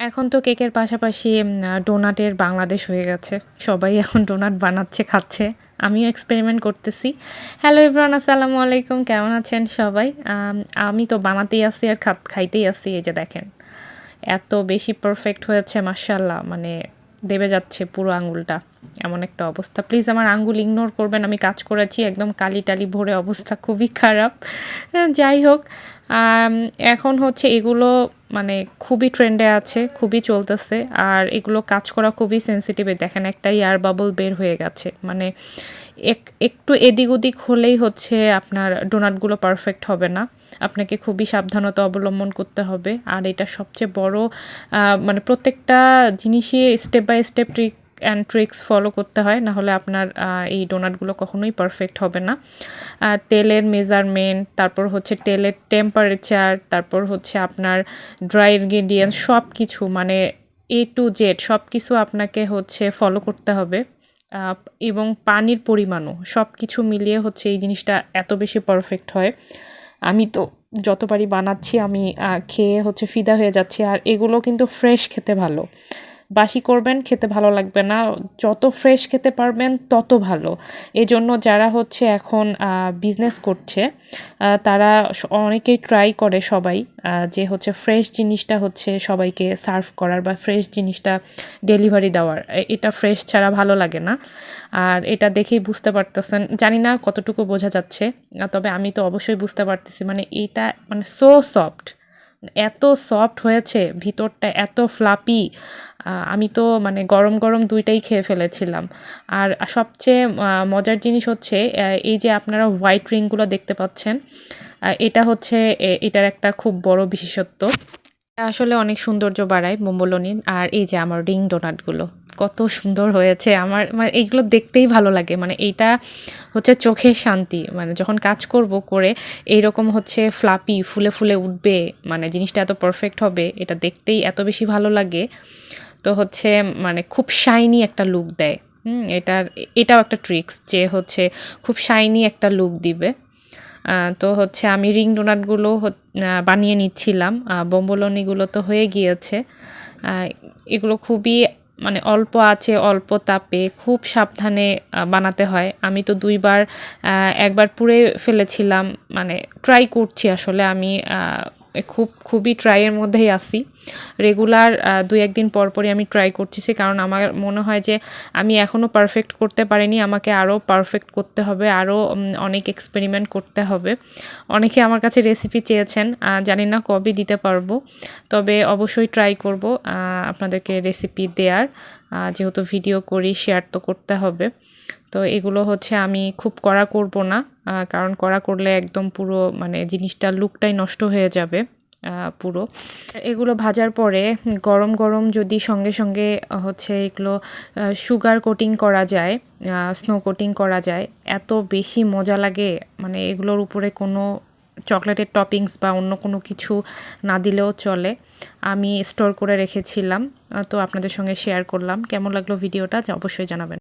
এখন তো কেকের পাশাপাশি ডোনাটের বাংলাদেশ হয়ে গেছে। সবাই এখন ডোনাট বানাচ্ছে, খাচ্ছে। আমিও এক্সপেরিমেন্ট করতেছি। হ্যালো এভরিওয়ান, আসসালামু আলাইকুম। কেমন আছেন সবাই? আমি তো বানাতেই আছি আর খাইতেই আছি। এই যে দেখেন, এত বেশি পারফেক্ট হয়েছে মাশাআল্লাহ, মানে দেবে যাচ্ছে পুরো আঙুলটা, এমন একটা অবস্থা। প্লিজ আমার আঙ্গুল ইগনোর করবেন, আমি কাজ করেছি, একদম কালি টালি ভরে অবস্থা খুবই খারাপ। যাই হোক, এখন হচ্ছে এগুলো মানে খুবই ট্রেন্ডে আছে, খুবই চলতেছে। আর এগুলো কাজ করা খুবই সেন্সিটিভ। দেখেন একটা এয়ার বাবল বের হয়ে গেছে, মানে একটু এদিক ওদিক হলেই হচ্ছে আপনার ডোনাটগুলো পারফেক্ট হবে না। আপনাকে খুবই সাবধানতা অবলম্বন করতে হবে। আর এটা সবচেয়ে বড়, মানে প্রত্যেকটা জিনিসই step by step tricks follow করতে হয়, না হলে আপনার এই ডোনাটগুলো কখনোই পারফেক্ট হবে না। তেলের মেজারমেন্ট, তারপর হচ্ছে তেলের টেম্পারেচার, তারপর হচ্ছে আপনার ড্রাই ইনগ্রেডিয়েন্টস সব কিছু, মানে এ টু জেড সব কিছু আপনাকে হচ্ছে ফলো করতে হবে। এবং পানির পরিমাণও সব কিছু মিলিয়ে হচ্ছে এই জিনিসটা এত বেশি পারফেক্ট হয়। আমি তো যতবারই বানাচ্ছি আমি খেয়ে হচ্ছে ফিদা হয়ে যাচ্ছি। আর এগুলো কিন্তু ফ্রেশ খেতে ভালো, বাসি করবেন খেতে ভালো লাগবে না। যত ফ্রেশ খেতে পারবেন তত ভালো। এজন্য যারা হচ্ছে এখন বিজনেস করছে তারা অনেকেই ট্রাই করে সবাই, যে হচ্ছে ফ্রেশ জিনিসটা হচ্ছে সবাইকে সার্ভ করার বা ফ্রেশ জিনিসটা ডেলিভারি দেওয়ার। এটা ফ্রেশ ছাড়া ভালো লাগে না। আর এটা দেখেই বুঝতে পারতেছেন, জানি না কতটুকু বোঝা যাচ্ছে, তবে আমি তো অবশ্যই বুঝতে পারতেছি। মানে এটা মানে সো সফট, এত সফট হয়েছে, ভিতরটা এত ফ্লাপি। আমি তো মানে গরম গরম দুইটাই খেয়ে ফেলেছিলাম। আর সবচেয়ে মজার জিনিস হচ্ছে এই যে আপনারা হোয়াইট রিংগুলো দেখতে পাচ্ছেন, এটা হচ্ছে এটার একটা খুব বড় বিশেষত্ব। আসলে অনেক সৌন্দর্য বাড়ায় বোম্বলনির। আর এই যে আমার রিং ডোনাটগুলো কত সুন্দর হয়েছে, আমার মানে এইগুলো দেখতেই ভালো লাগে। মানে এইটা হচ্ছে চোখের শান্তি, মানে যখন কাজ করব করে এইরকম হচ্ছে ফ্লাপি ফুলে ফুলে উঠবে, মানে জিনিসটা এত পারফেক্ট হবে, এটা দেখতেই এত বেশি ভালো লাগে। তো হচ্ছে মানে খুব শাইনি একটা লুক দেয়। এটাও একটা ট্রিক্স, যে হচ্ছে খুব শাইনি একটা লুক দিবে। তো হচ্ছে আমি রিং ডোনাটগুলো বানিয়ে নিচ্ছিলাম। বোম্বলনিগুলো তো হয়ে গিয়েছে। এগুলো খুবই মানে অল্প আছে, অল্প তাপে খুব সাবধানে বানাতে হয়। আমি তো দুইবার, একবার পুড়ে ফেলেছিলাম। মানে ট্রাই করছি আসলে আমি, খুবই ট্রাইয়ের মধ্যেই আছি। রেগুলার ২-১ দিন পরপরই আমি ট্রাই করতেছি, কারণ আমার মনে হয় যে আমি এখনও পারফেক্ট করতে পারিনি, আমাকে আরও পারফেক্ট করতে হবে, আরও অনেক এক্সপেরিমেন্ট করতে হবে। অনেকে আমার কাছে রেসিপি চেয়েছেন, জানি না কবে দিতে পারবো, তবে অবশ্যই ট্রাই করব আপনাদেরকে রেসিপি দেওয়ার। যেহেতু ভিডিও করি, শেয়ার তো করতে হবে। তো এগুলো হচ্ছে আমি খুব কড়া করব না, কারণ কড়া করলে একদম পুরো মানে জিনিসটার লুকটাই নষ্ট হয়ে যাবে পুরো। এগুলো ভাজার পরে গরম গরম যদি সঙ্গে সঙ্গে হচ্ছে এগুলো সুগার কোটিং করা যায়, স্নো কোটিং করা যায়, এত বেশি মজা লাগে। মানে এগুলোর উপরে কোনো চকলেটের টপিংস বা অন্য কোনো কিছু না দিলেও চলে। আমি স্টোর করে রেখেছিলাম, তো আপনাদের সঙ্গে শেয়ার করলাম। কেমন লাগলো ভিডিওটা অবশ্যই জানাবেন।